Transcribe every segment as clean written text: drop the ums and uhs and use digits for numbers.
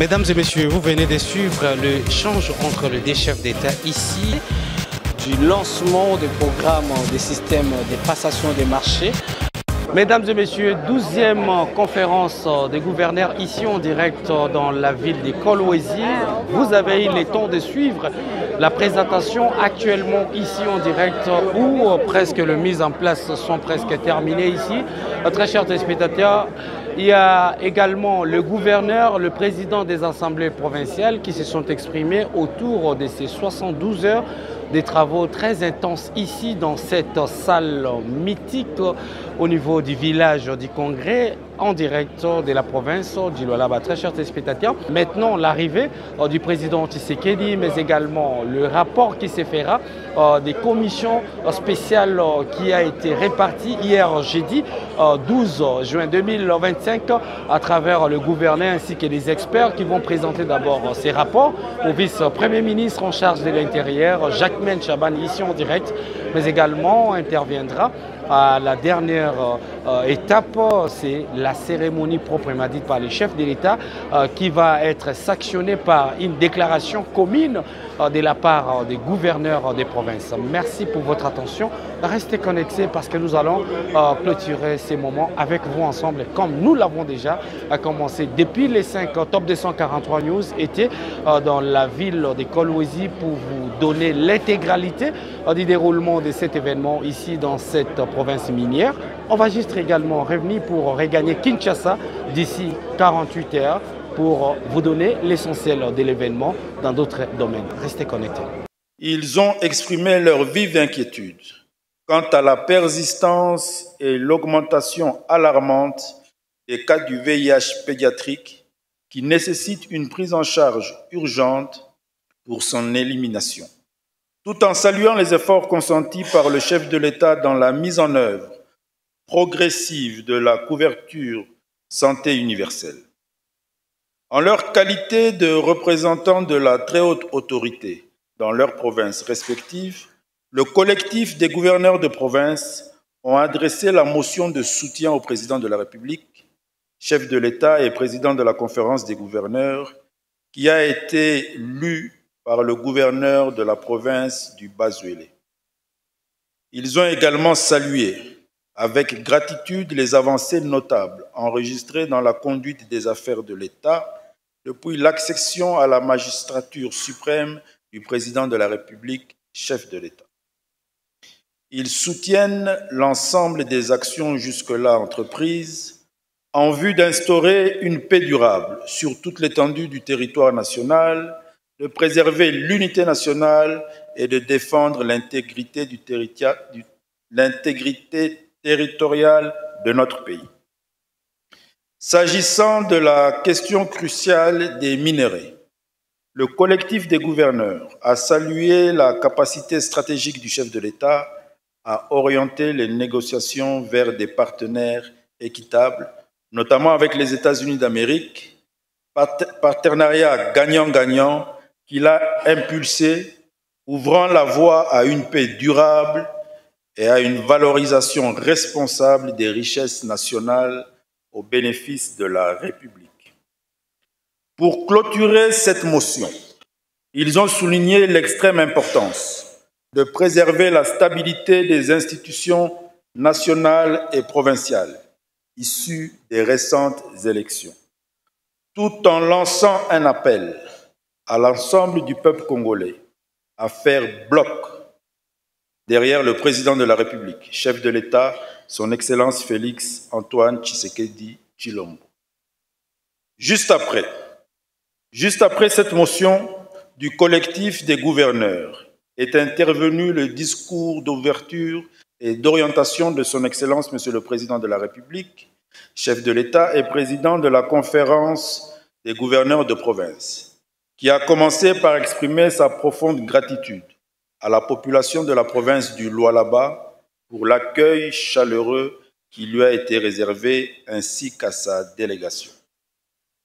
Mesdames et messieurs, vous venez de suivre l'échange entre les deux chefs d'État ici du lancement du programme des systèmes de passation des marchés. Mesdames et messieurs, 12e conférence des gouverneurs ici en direct dans la ville de Kolwezi. Vous avez eu le temps de suivre la présentation actuellement ici en direct où presque les mises en place sont presque terminées ici. Très chers téléspectateurs, il y a également le gouverneur, le président des assemblées provinciales qui se sont exprimés autour de ces 72 heures des travaux très intenses ici dans cette salle mythique au niveau du village du Congrès en direct de la province du Lualaba. Très chers téléspectateurs, maintenant l'arrivée du président Tshisekedi, mais également le rapport qui se fera des commissions spéciales qui a été réparti hier jeudi 12 juin 2025 à travers le gouverneur ainsi que les experts qui vont présenter d'abord ces rapports au vice-premier ministre en charge de l'Intérieur, Jacquemain Chaban, ici en direct, mais également interviendra à la dernière étape, c'est la cérémonie proprement dite par les chefs de l'État qui va être sanctionnée par une déclaration commune de la part des gouverneurs des provinces. Merci pour votre attention. Restez connectés parce que nous allons clôturer ces moments avec vous ensemble comme nous l'avons déjà commencé depuis les 5 Top 243 News étaient dans la ville de Kolwezi pour vous donner l'intégralité du déroulement de cet événement ici dans cette province minière. On va juste également revenir pour regagner Kinshasa d'ici 48 heures pour vous donner l'essentiel de l'événement dans d'autres domaines. Restez connectés. Ils ont exprimé leur vive inquiétude quant à la persistance et l'augmentation alarmante des cas du VIH pédiatrique qui nécessitent une prise en charge urgente pour son élimination. Tout en saluant les efforts consentis par le chef de l'État dans la mise en œuvre progressive de la couverture santé universelle. En leur qualité de représentants de la très haute autorité dans leurs provinces respectives, le collectif des gouverneurs de province ont adressé la motion de soutien au président de la République, chef de l'État et président de la conférence des gouverneurs, qui a été lue par le gouverneur de la province du Bas-Uélé. Ils ont également salué avec gratitude les avancées notables enregistrées dans la conduite des affaires de l'État depuis l'accession à la magistrature suprême du président de la République, chef de l'État. Ils soutiennent l'ensemble des actions jusque-là entreprises en vue d'instaurer une paix durable sur toute l'étendue du territoire national, de préserver l'unité nationale et de défendre l'intégrité territoriale de notre pays. S'agissant de la question cruciale des minerais, le collectif des gouverneurs a salué la capacité stratégique du chef de l'État à orienter les négociations vers des partenaires équitables, notamment avec les États-Unis d'Amérique, partenariat gagnant-gagnant qu'il a impulsé, ouvrant la voie à une paix durable et à une valorisation responsable des richesses nationales au bénéfice de la République. Pour clôturer cette motion, ils ont souligné l'extrême importance de préserver la stabilité des institutions nationales et provinciales issues des récentes élections, tout en lançant un appel à l'ensemble du peuple congolais à faire bloc derrière le président de la République, chef de l'État, son Excellence Félix Antoine Tshisekedi Tshilombo. Juste après cette motion du collectif des gouverneurs est intervenu le discours d'ouverture et d'orientation de son Excellence Monsieur le Président de la République, chef de l'État et président de la conférence des gouverneurs de province, qui a commencé par exprimer sa profonde gratitude à la population de la province du Lualaba pour l'accueil chaleureux qui lui a été réservé ainsi qu'à sa délégation.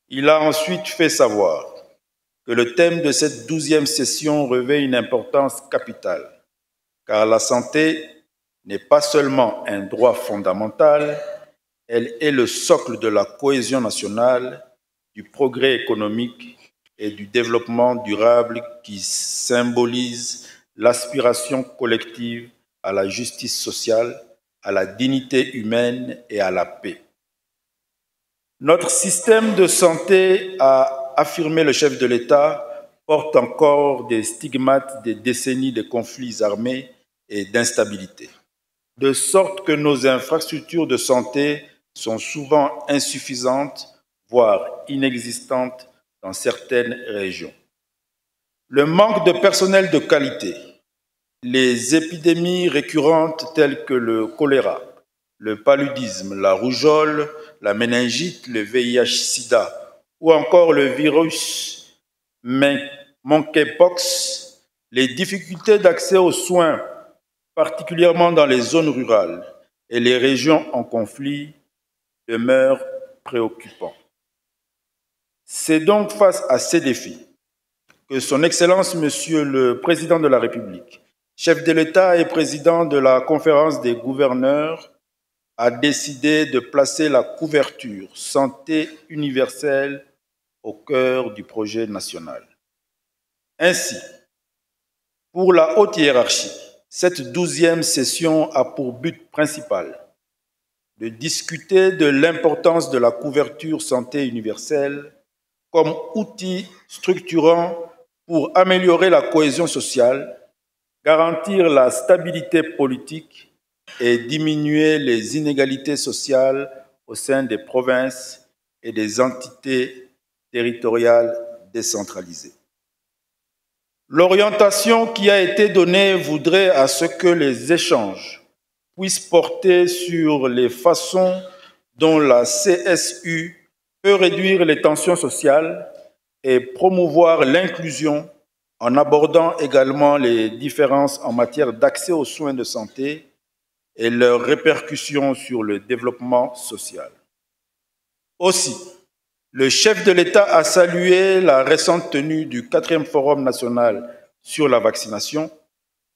Il a ensuite fait savoir que le thème de cette 12e session revêt une importance capitale, car la santé n'est pas seulement un droit fondamental, elle est le socle de la cohésion nationale du progrès économique et du développement durable qui symbolise l'aspiration collective à la justice sociale, à la dignité humaine et à la paix. Notre système de santé, a affirmé le chef de l'État, porte encore des stigmates des décennies de conflits armés et d'instabilité, de sorte que nos infrastructures de santé sont souvent insuffisantes, voire inexistantes dans certaines régions. Le manque de personnel de qualité, les épidémies récurrentes telles que le choléra, le paludisme, la rougeole, la méningite, le VIH-Sida ou encore le virus monkeypox, les difficultés d'accès aux soins, particulièrement dans les zones rurales et les régions en conflit, demeurent préoccupants. C'est donc face à ces défis que Son Excellence, Monsieur le Président de la République, chef de l'État et président de la Conférence des gouverneurs, a décidé de placer la couverture santé universelle au cœur du projet national. Ainsi, pour la haute hiérarchie, cette 12e session a pour but principal de discuter de l'importance de la couverture santé universelle comme outil structurant pour améliorer la cohésion sociale, garantir la stabilité politique et diminuer les inégalités sociales au sein des provinces et des entités territoriales décentralisées. L'orientation qui a été donnée voudrait à ce que les échanges puissent porter sur les façons dont la CSU peut réduire les tensions sociales et promouvoir l'inclusion en abordant également les différences en matière d'accès aux soins de santé et leurs répercussions sur le développement social. Aussi, le chef de l'État a salué la récente tenue du 4e Forum national sur la vaccination,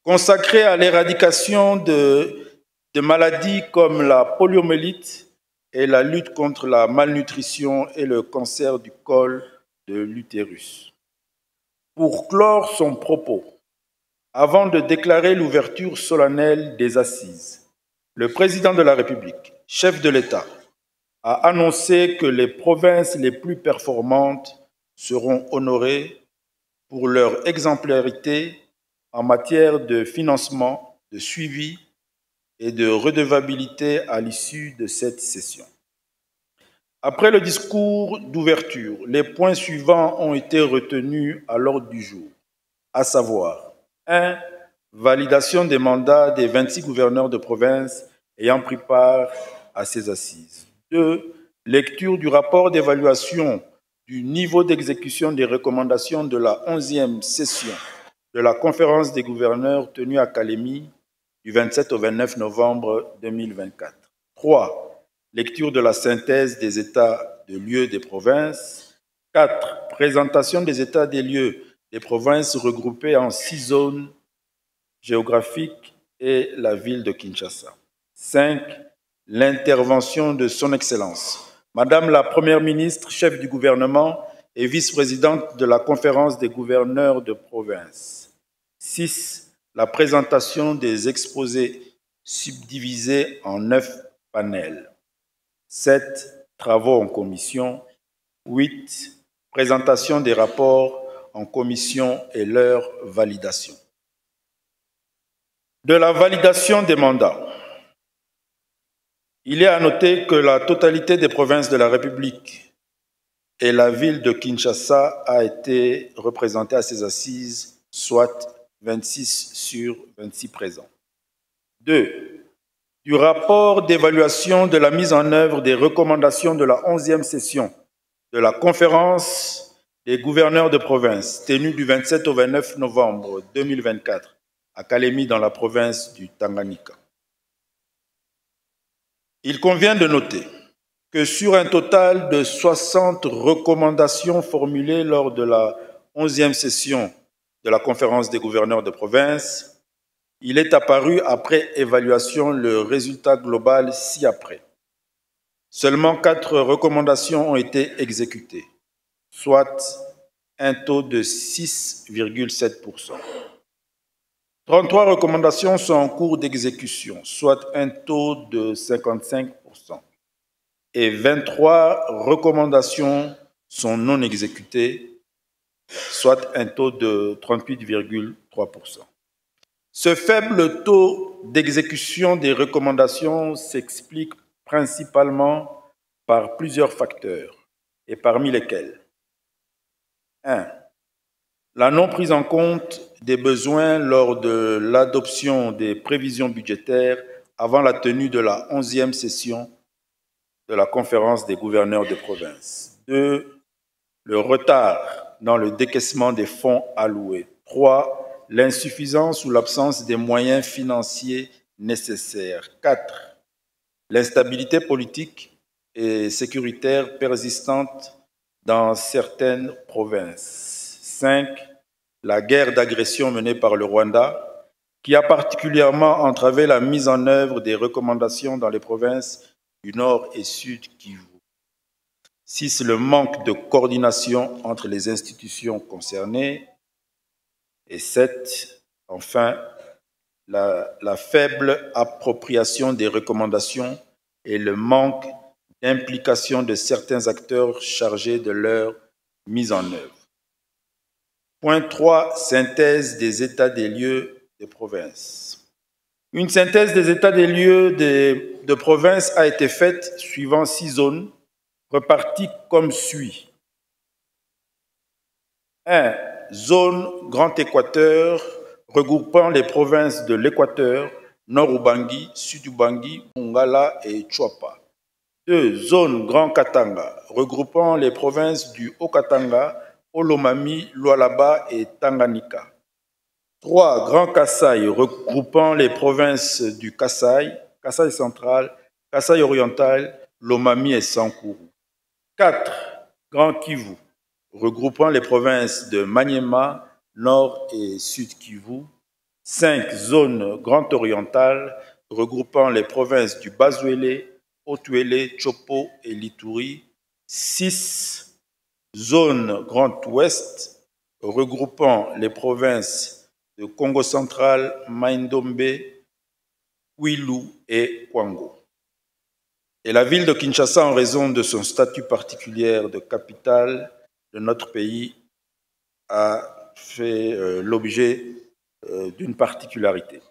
consacré à l'éradication de maladies comme la poliomyélite et la lutte contre la malnutrition et le cancer du col de l'utérus. Pour clore son propos, avant de déclarer l'ouverture solennelle des assises, le président de la République, chef de l'État, a annoncé que les provinces les plus performantes seront honorées pour leur exemplarité en matière de financement, de suivi et de redevabilité à l'issue de cette session. Après le discours d'ouverture, les points suivants ont été retenus à l'ordre du jour, à savoir 1. Validation des mandats des 26 gouverneurs de province ayant pris part à ces assises. 2. Lecture du rapport d'évaluation du niveau d'exécution des recommandations de la 11e session de la conférence des gouverneurs tenue à Kalemi du 27 au 29 novembre 2024. 3. Lecture de la synthèse des états de lieux des provinces. 4. Présentation des états des lieux des provinces regroupées en 6 zones géographiques et la ville de Kinshasa. 5. L'intervention de Son Excellence, Madame la Première ministre, chef du gouvernement et vice-présidente de la conférence des gouverneurs de province. 6. La présentation des exposés subdivisés en 9 panels. 7. Travaux en commission. 8. Présentation des rapports en commission et leur validation. De la validation des mandats. Il est à noter que la totalité des provinces de la République et la ville de Kinshasa a été représentée à ces assises, soit 26 sur 26 présents. 2. Du rapport d'évaluation de la mise en œuvre des recommandations de la 11e session de la conférence des gouverneurs de province tenue du 27 au 29 novembre 2024 à Kalemi dans la province du Tanganyika. Il convient de noter que sur un total de 60 recommandations formulées lors de la 11e session de la conférence des gouverneurs de province, il est apparu après évaluation le résultat global ci-après. Seulement 4 recommandations ont été exécutées, soit un taux de 6,7%. 33 recommandations sont en cours d'exécution, soit un taux de 55%. Et 23 recommandations sont non exécutées, soit un taux de 38,3%. Ce faible taux d'exécution des recommandations s'explique principalement par plusieurs facteurs, et parmi lesquels 1. La non prise en compte des besoins lors de l'adoption des prévisions budgétaires avant la tenue de la 11e session de la conférence des gouverneurs de province. 2. Le retard dans le décaissement des fonds alloués. 3. L'insuffisance ou l'absence des moyens financiers nécessaires. 4. L'instabilité politique et sécuritaire persistante dans certaines provinces. 5. La guerre d'agression menée par le Rwanda, qui a particulièrement entravé la mise en œuvre des recommandations dans les provinces du Nord et Sud Kivu. 6. Le manque de coordination entre les institutions concernées. Et 7. Enfin, la faible appropriation des recommandations et le manque d'implication de certains acteurs chargés de leur mise en œuvre. Point 3. Synthèse des états des lieux des provinces. Une synthèse des états des lieux de provinces a été faite suivant 6 zones reparties comme suit. 1. Zone Grand Équateur, regroupant les provinces de l'Équateur, Nord-Ubangi, Sud-Ubangi, Mongala et Chouapa. 2. Zone Grand Katanga, regroupant les provinces du Haut-Katanga, Olomami, Lualaba et Tanganyika. 3. Grand Kasaï, regroupant les provinces du Kasaï, Kasaï central, Kasaï oriental, Lomami et Sankourou. 4. Grand Kivu, regroupant les provinces de Maniema, Nord et Sud Kivu. 5. Zone Grand Orientale, regroupant les provinces du Bazuélé, Haut-Uélé, Chopo et Lituri. 6. Zone Grand Ouest, regroupant les provinces de Congo central, Maïndombe, Kwilu et Kwango. Et la ville de Kinshasa, en raison de son statut particulier de capitale de notre pays, a fait l'objet d'une particularité.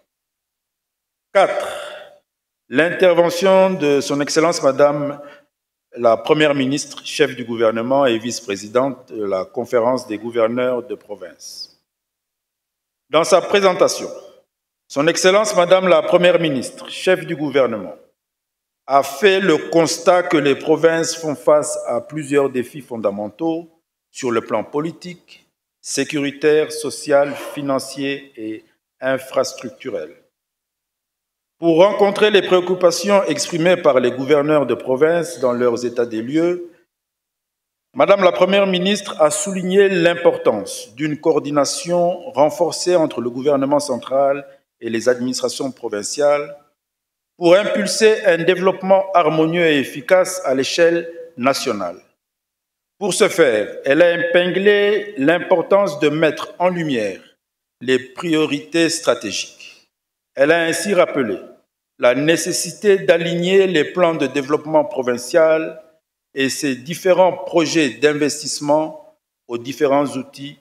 4. L'intervention de son Excellence Madame la Première ministre, chef du gouvernement et vice-présidente de la conférence des gouverneurs de province. Dans sa présentation, son Excellence Madame la Première ministre, chef du gouvernement, a fait le constat que les provinces font face à plusieurs défis fondamentaux sur le plan politique, sécuritaire, social, financier et infrastructurel. Pour rencontrer les préoccupations exprimées par les gouverneurs de province dans leurs états des lieux, Madame la Première ministre a souligné l'importance d'une coordination renforcée entre le gouvernement central et les administrations provinciales pour impulser un développement harmonieux et efficace à l'échelle nationale. Pour ce faire, elle a épinglé l'importance de mettre en lumière les priorités stratégiques. Elle a ainsi rappelé la nécessité d'aligner les plans de développement provincial et ses différents projets d'investissement aux différents outils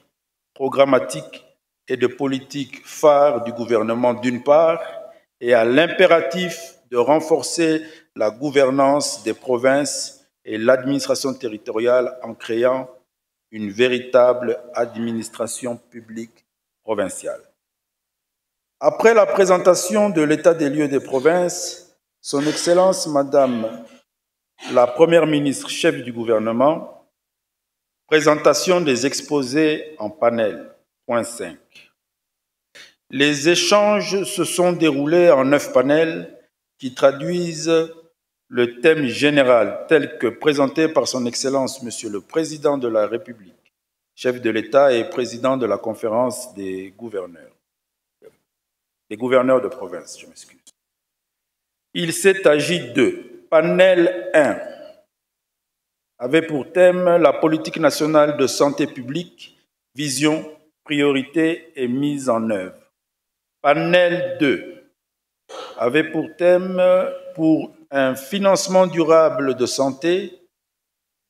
programmatiques et de politique phares du gouvernement d'une part, et à l'impératif de renforcer la gouvernance des provinces et l'administration territoriale en créant une véritable administration publique provinciale. Après la présentation de l'état des lieux des provinces, Son Excellence Madame la Première ministre, chef du gouvernement, présentation des exposés en panel, point 5. Les échanges se sont déroulés en 9 panels qui traduisent le thème général tel que présenté par Son Excellence Monsieur le Président de la République, chef de l'État et président de la conférence des gouverneurs de province, je m'excuse. Il s'est agi de panel 1, avait pour thème la politique nationale de santé publique, vision, priorité et mise en œuvre. Panel 2 avait pour thème pour un financement durable de santé,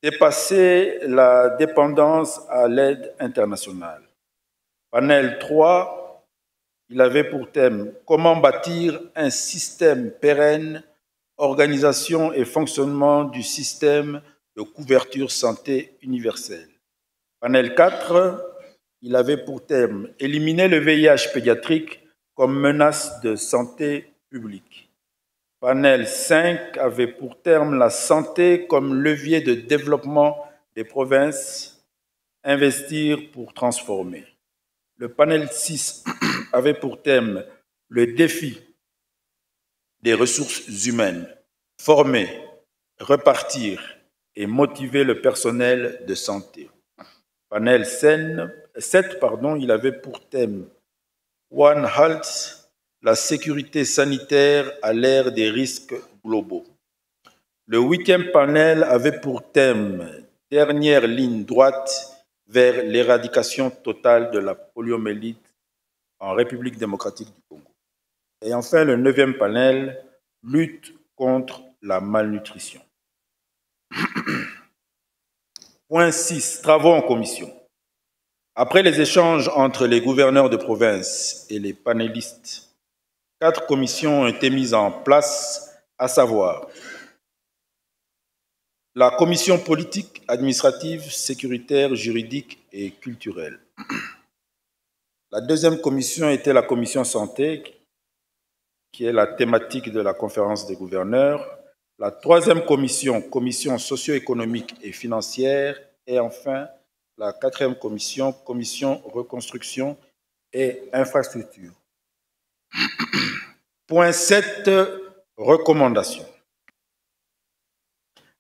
dépasser la dépendance à l'aide internationale. Panel 3, il avait pour thème comment bâtir un système pérenne, organisation et fonctionnement du système de couverture santé universelle. Panel 4, il avait pour thème éliminer le VIH pédiatrique comme menace de santé publique. Panel 5 avait pour terme la santé comme levier de développement des provinces, investir pour transformer. Le panel 6 avait pour thème le défi des ressources humaines, former, repartir et motiver le personnel de santé. Panel 7, il avait pour thème One Health, la sécurité sanitaire à l'ère des risques globaux. Le 8e panel avait pour thème dernière ligne droite vers l'éradication totale de la poliomyélite en République démocratique du Congo. Et enfin, le 9e panel, lutte contre la malnutrition. Point 6, travaux en commission. Après les échanges entre les gouverneurs de province et les panélistes, 4 commissions ont été mises en place, à savoir la commission politique, administrative, sécuritaire, juridique et culturelle. La deuxième commission était la commission santé, qui est la thématique de la conférence des gouverneurs. La troisième commission, commission socio-économique et financière. Et enfin, la 4e commission, commission reconstruction et infrastructure. Point 7, recommandations.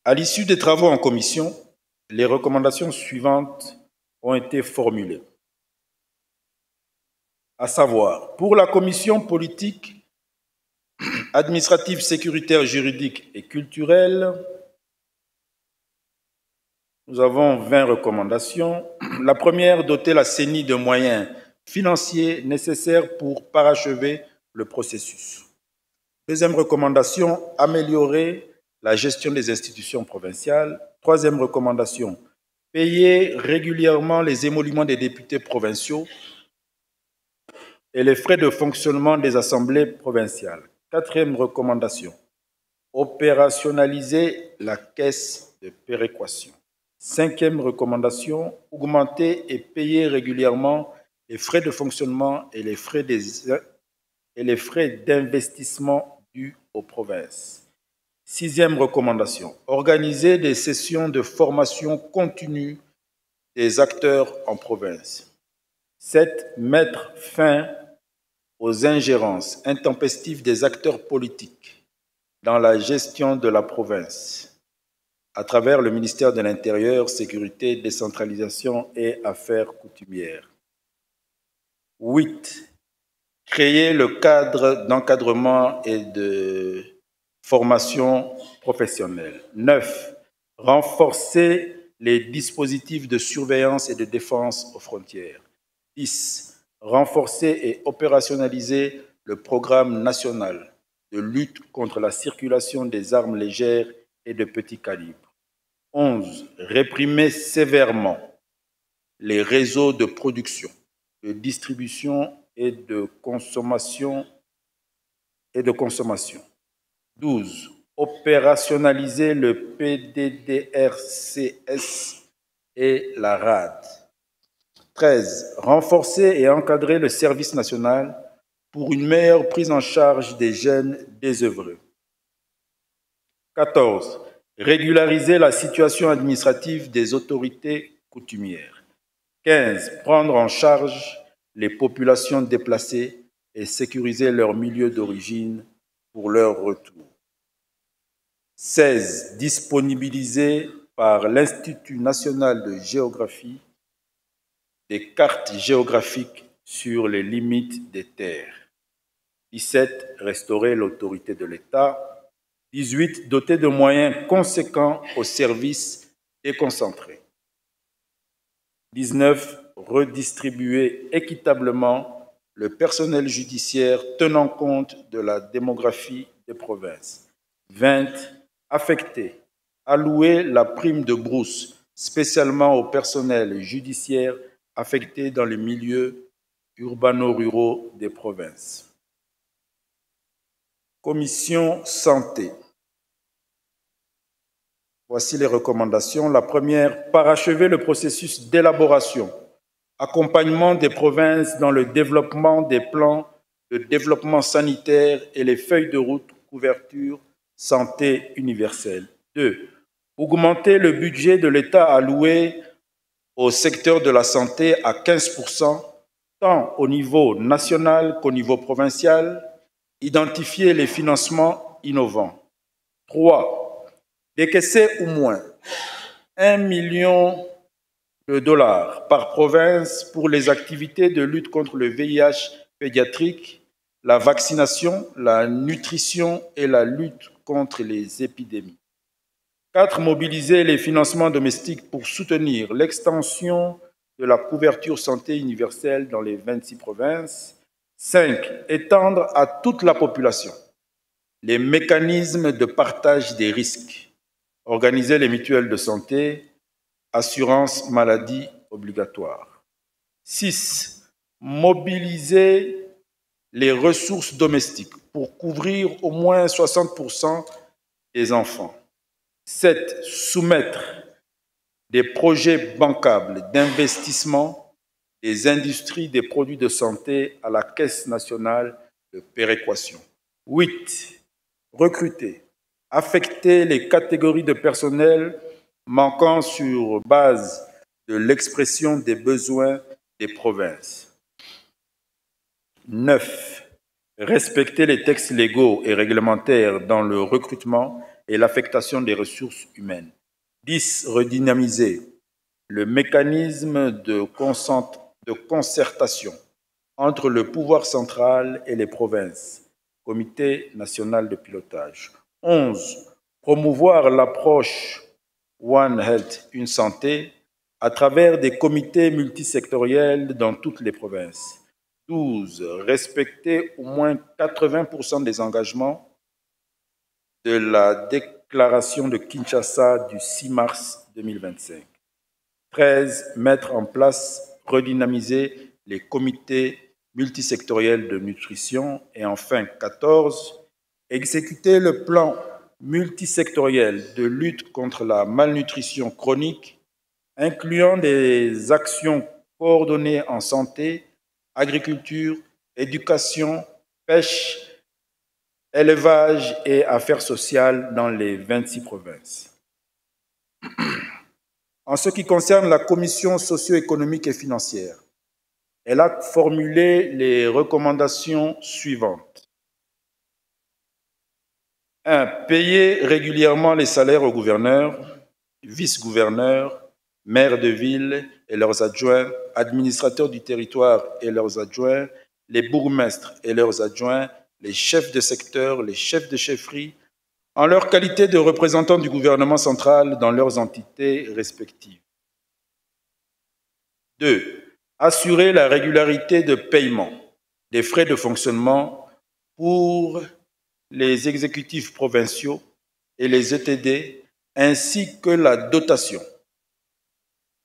À l'issue des travaux en commission, les recommandations suivantes ont été formulées. À savoir, pour la commission politique, administrative, sécuritaire, juridique et culturelle, nous avons 20 recommandations. La première, doter la CENI de moyens financiers nécessaires pour parachever le processus. Deuxième recommandation, améliorer la gestion des institutions provinciales. Troisième recommandation, payer régulièrement les émoluments des députés provinciaux et les frais de fonctionnement des assemblées provinciales. Quatrième recommandation, opérationnaliser la caisse de péréquation. Cinquième recommandation, augmenter et payer régulièrement les frais de fonctionnement et les frais d'investissement dus aux provinces. Sixième recommandation, organiser des sessions de formation continue des acteurs en province. 7. Mettre fin aux ingérences intempestives des acteurs politiques dans la gestion de la province à travers le ministère de l'Intérieur, Sécurité, Décentralisation et Affaires coutumières. 8. Créer le cadre d'encadrement et de formation professionnelle. 9. Renforcer les dispositifs de surveillance et de défense aux frontières. 10. Renforcer et opérationnaliser le programme national de lutte contre la circulation des armes légères et de petit calibre. 11. Réprimer sévèrement les réseaux de production, de distribution et de consommation. 12. Opérationnaliser le PDDRCS et la RAD. 13. Renforcer et encadrer le service national pour une meilleure prise en charge des jeunes désœuvrés. 14. Régulariser la situation administrative des autorités coutumières. 15. Prendre en charge les populations déplacées et sécuriser leur milieu d'origine pour leur retour. 16. Disponibiliser par l'Institut national de géographie des cartes géographiques sur les limites des terres. 17. Restaurer l'autorité de l'État. 18. Doter de moyens conséquents aux services déconcentrés. 19. Redistribuer équitablement le personnel judiciaire tenant compte de la démographie des provinces. 20. Affecter, allouer la prime de brousse spécialement au personnel judiciaire affecté dans les milieux urbano-ruraux des provinces. Commission santé. Voici les recommandations. La première, parachever le processus d'élaboration, accompagnement des provinces dans le développement des plans de développement sanitaire et les feuilles de route couverture santé universelle. 2. Augmenter le budget de l'État alloué au secteur de la santé à 15%, tant au niveau national qu'au niveau provincial. Identifier les financements innovants. 3. Décaisser au moins 1 million de dollars par province pour les activités de lutte contre le VIH pédiatrique, la vaccination, la nutrition et la lutte contre les épidémies. 4. Mobiliser les financements domestiques pour soutenir l'extension de la couverture santé universelle dans les 26 provinces. 5. Étendre à toute la population les mécanismes de partage des risques. Organiser les mutuelles de santé, assurance maladie obligatoire. 6. Mobiliser les ressources domestiques pour couvrir au moins 60% des enfants. 7. Soumettre des projets bancables d'investissement des industries des produits de santé à la Caisse nationale de péréquation. 8. Recruter, affecter les catégories de personnel manquant sur base de l'expression des besoins des provinces. 9. Respecter les textes légaux et réglementaires dans le recrutement et l'affectation des ressources humaines. 10. Redynamiser le mécanisme de concertation entre le pouvoir central et les provinces, Comité national de pilotage. 11. Promouvoir l'approche One Health, une santé, à travers des comités multisectoriels dans toutes les provinces. 12. Respecter au moins 80% des engagements de la déclaration de Kinshasa du 6 mars 2025. 13. Mettre en place, redynamiser les comités multisectoriels de nutrition. Et enfin, 14. Exécuter le plan multisectoriel de lutte contre la malnutrition chronique, incluant des actions coordonnées en santé, agriculture, éducation, pêche, élevage et affaires sociales dans les 26 provinces. En ce qui concerne la commission socio-économique et financière, elle a formulé les recommandations suivantes. 1. Payer régulièrement les salaires aux gouverneurs, vice-gouverneurs, maires de ville et leurs adjoints, administrateurs du territoire et leurs adjoints, les bourgmestres et leurs adjoints, les chefs de secteur, les chefs de chefferie, en leur qualité de représentants du gouvernement central dans leurs entités respectives. 2. Assurer la régularité de paiement des frais de fonctionnement pour les exécutifs provinciaux et les ETD, ainsi que la dotation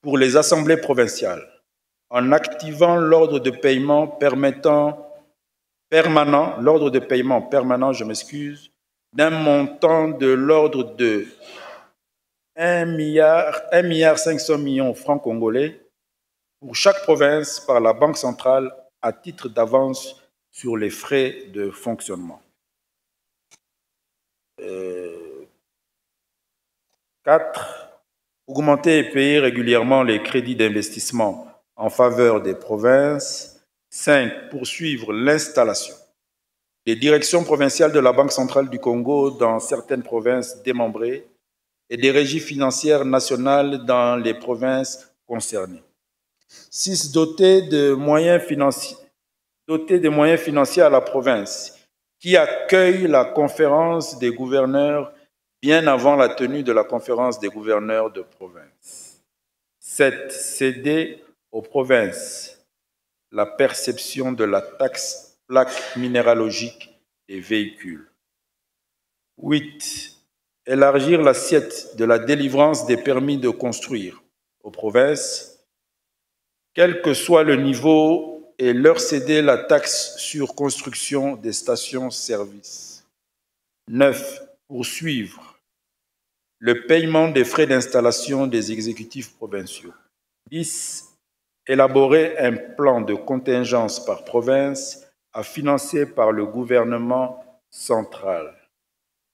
pour les assemblées provinciales, en activant l'ordre de paiement permanent, d'un montant de l'ordre de 1,5 milliard francs congolais pour chaque province par la Banque centrale à titre d'avance sur les frais de fonctionnement. 4. Augmenter et payer régulièrement les crédits d'investissement en faveur des provinces. 5. Poursuivre l'installation des directions provinciales de la Banque centrale du Congo dans certaines provinces démembrées et des régies financières nationales dans les provinces concernées. 6. Doter de moyens financiers à la province qui accueille la conférence des gouverneurs bien avant la tenue de la conférence des gouverneurs de province. 7. Céder aux provinces la perception de la taxe plaque minéralogique des véhicules. 8. Élargir l'assiette de la délivrance des permis de construire aux provinces, quel que soit le niveau, et leur céder la taxe sur construction des stations-service. 9. Poursuivre le paiement des frais d'installation des exécutifs provinciaux. 10. Élaborer un plan de contingence par province à financer par le gouvernement central.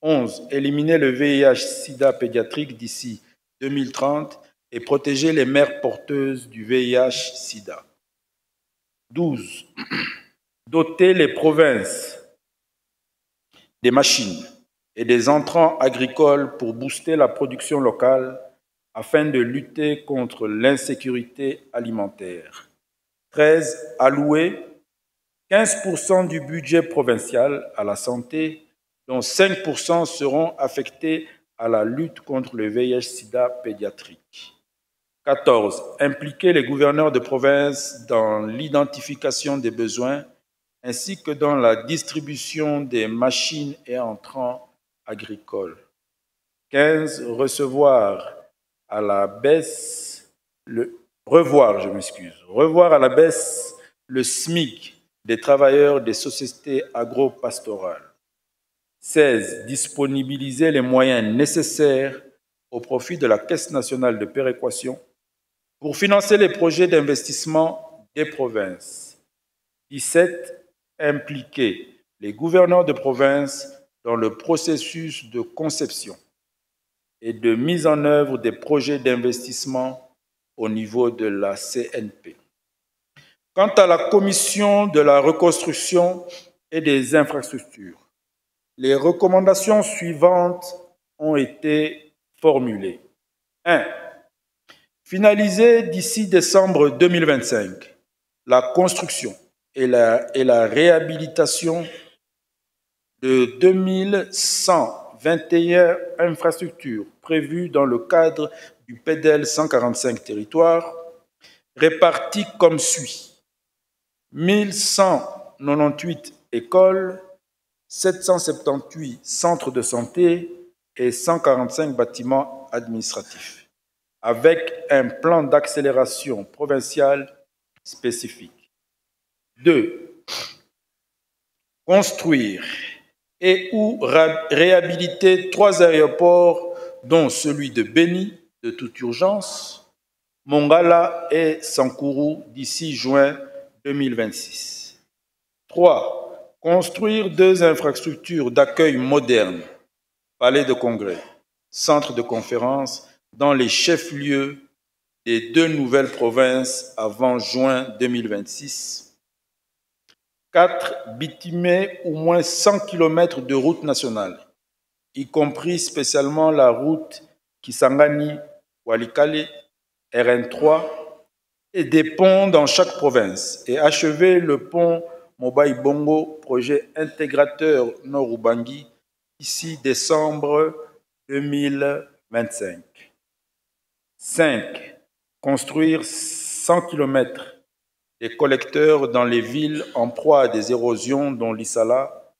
11. Éliminer le VIH-Sida pédiatrique d'ici 2030 et protéger les mères porteuses du VIH-Sida. 12. Doter les provinces des machines et des entrants agricoles pour booster la production locale afin de lutter contre l'insécurité alimentaire. 13. Allouer 15% du budget provincial à la santé, dont 5% seront affectés à la lutte contre le VIH-Sida pédiatrique. 14. Impliquer les gouverneurs de province dans l'identification des besoins ainsi que dans la distribution des machines et entrants agricoles. 15. Revoir à la baisse le SMIC des travailleurs des sociétés agro-pastorales. 16. Disponibiliser les moyens nécessaires au profit de la Caisse nationale de péréquation pour financer les projets d'investissement des provinces. 17. Impliquer les gouverneurs de province dans le processus de conception et de mise en œuvre des projets d'investissement au niveau de la CNP. Quant à la commission de la reconstruction et des infrastructures, les recommandations suivantes ont été formulées. 1. Finaliser d'ici décembre 2025 la construction et la réhabilitation de 2121 infrastructures prévues dans le cadre du PEDEL 145 territoires, réparties comme suit. 1198 écoles, 778 centres de santé et 145 bâtiments administratifs, avec un plan d'accélération provincial spécifique. 2. Construire et ou réhabiliter 3 aéroports, dont celui de Beni, de toute urgence, Mongala et Sankourou d'ici juin 2026. 3. Construire 2 infrastructures d'accueil modernes, palais de congrès, centre de conférence, dans les chefs-lieux des 2 nouvelles provinces avant juin 2026. 4. Bitumer au moins 100 km de route nationale, y compris spécialement la route Kisangani-Walikale, RN3, et des ponts dans chaque province, et achever le pont Mobaï Bongo, projet intégrateur Nord-Ubangi, d'ici décembre 2025. 5. Construire 100 km des collecteurs dans les villes en proie à des érosions, dont Lissala,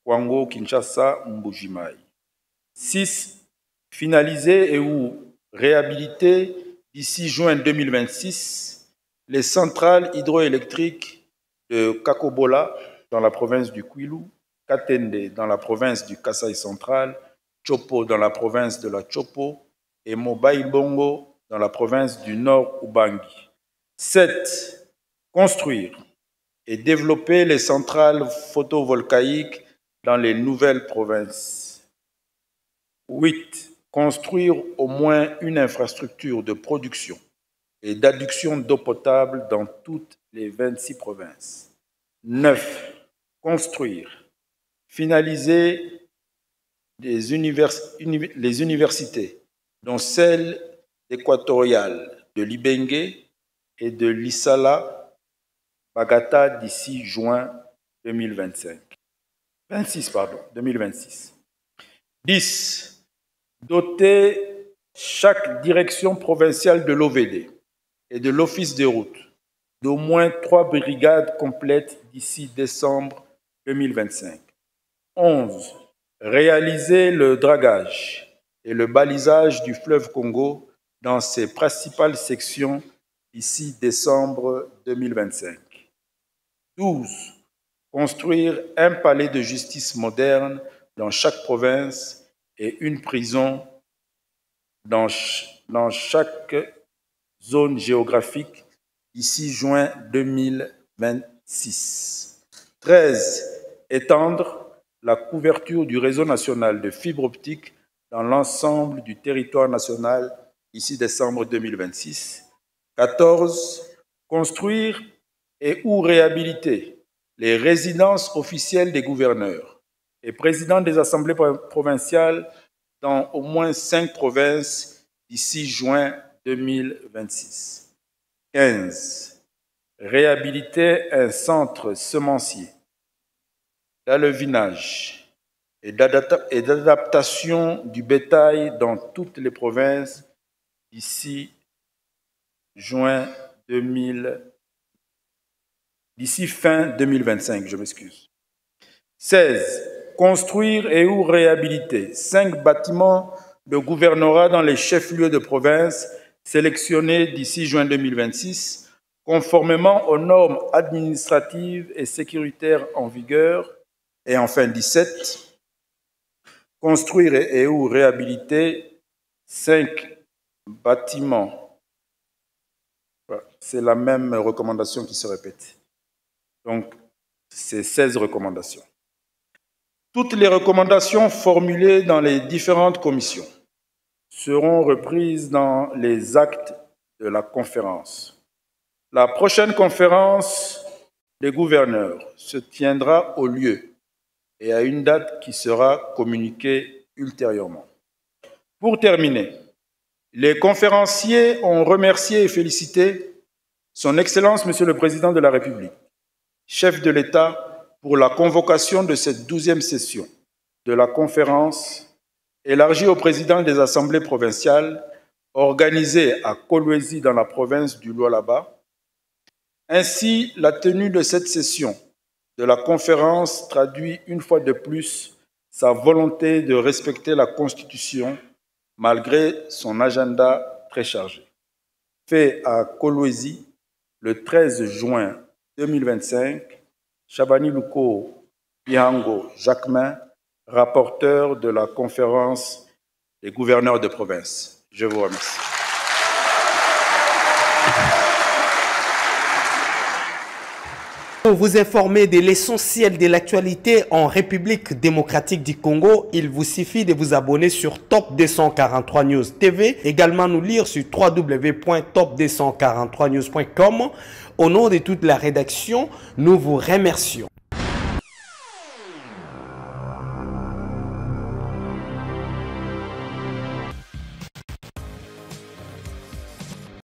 Kwango, Kinshasa, Mbujimai. 6. Finaliser et ou réhabiliter d'ici juin 2026 les centrales hydroélectriques de Kakobola dans la province du Kwilu, Katende dans la province du Kasaï central, Chopo dans la province de la Chopo et Mobaï Bongo dans la province du Nord Ubangi. 7. Construire et développer les centrales photovoltaïques dans les nouvelles provinces. 8. Construire au moins une infrastructure de production et d'adduction d'eau potable dans toutes les 26 provinces. 9. Construire, finaliser les universités, dont celle équatoriale de Libenge et de Lissala Bagata d'ici juin 2026. 10. Doter chaque direction provinciale de l'OVD et de l'Office des routes d'au moins 3 brigades complètes d'ici décembre 2025. 11. Réaliser le dragage et le balisage du fleuve Congo dans ses principales sections d'ici décembre 2025. 12. Construire un palais de justice moderne dans chaque province et une prison dans chaque zone géographique d'ici juin 2026. 13. Étendre la couverture du réseau national de fibre optique dans l'ensemble du territoire national d'ici décembre 2026. 14. Construire et ou réhabiliter les résidences officielles des gouverneurs et présidents des assemblées provinciales dans au moins 5 provinces d'ici juin 2026. 15. Réhabiliter un centre semencier d'alevinage et d'adaptation du bétail dans toutes les provinces d'ici fin 2025, je m'excuse. 16. Construire et ou réhabiliter 5 bâtiments de gouvernorat dans les chefs-lieux de province sélectionnés d'ici juin 2026, conformément aux normes administratives et sécuritaires en vigueur. Et enfin, 17. Construire et ou réhabiliter 5 bâtiments. C'est la même recommandation qui se répète. Donc, c'est 16 recommandations. Toutes les recommandations formulées dans les différentes commissions seront reprises dans les actes de la conférence. La prochaine conférence des gouverneurs se tiendra au lieu et à une date qui sera communiquée ultérieurement. Pour terminer, les conférenciers ont remercié et félicité Son Excellence, Monsieur le Président de la République, chef de l'État, pour la convocation de cette 12e session de la conférence élargie aux présidents des assemblées provinciales organisée à Kolwezi dans la province du Lualaba. Ainsi, la tenue de cette session de la conférence traduit une fois de plus sa volonté de respecter la Constitution malgré son agenda très chargé. Fait à Kolwezi le 13 juin 2025, Chabani Luko Bihango Jacquemin, rapporteur de la conférence des gouverneurs de province. Je vous remercie. Pour vous informer de l'essentiel de l'actualité en République démocratique du Congo, il vous suffit de vous abonner sur Top 243 News TV, également nous lire sur www.top243news.com. Au nom de toute la rédaction, nous vous remercions.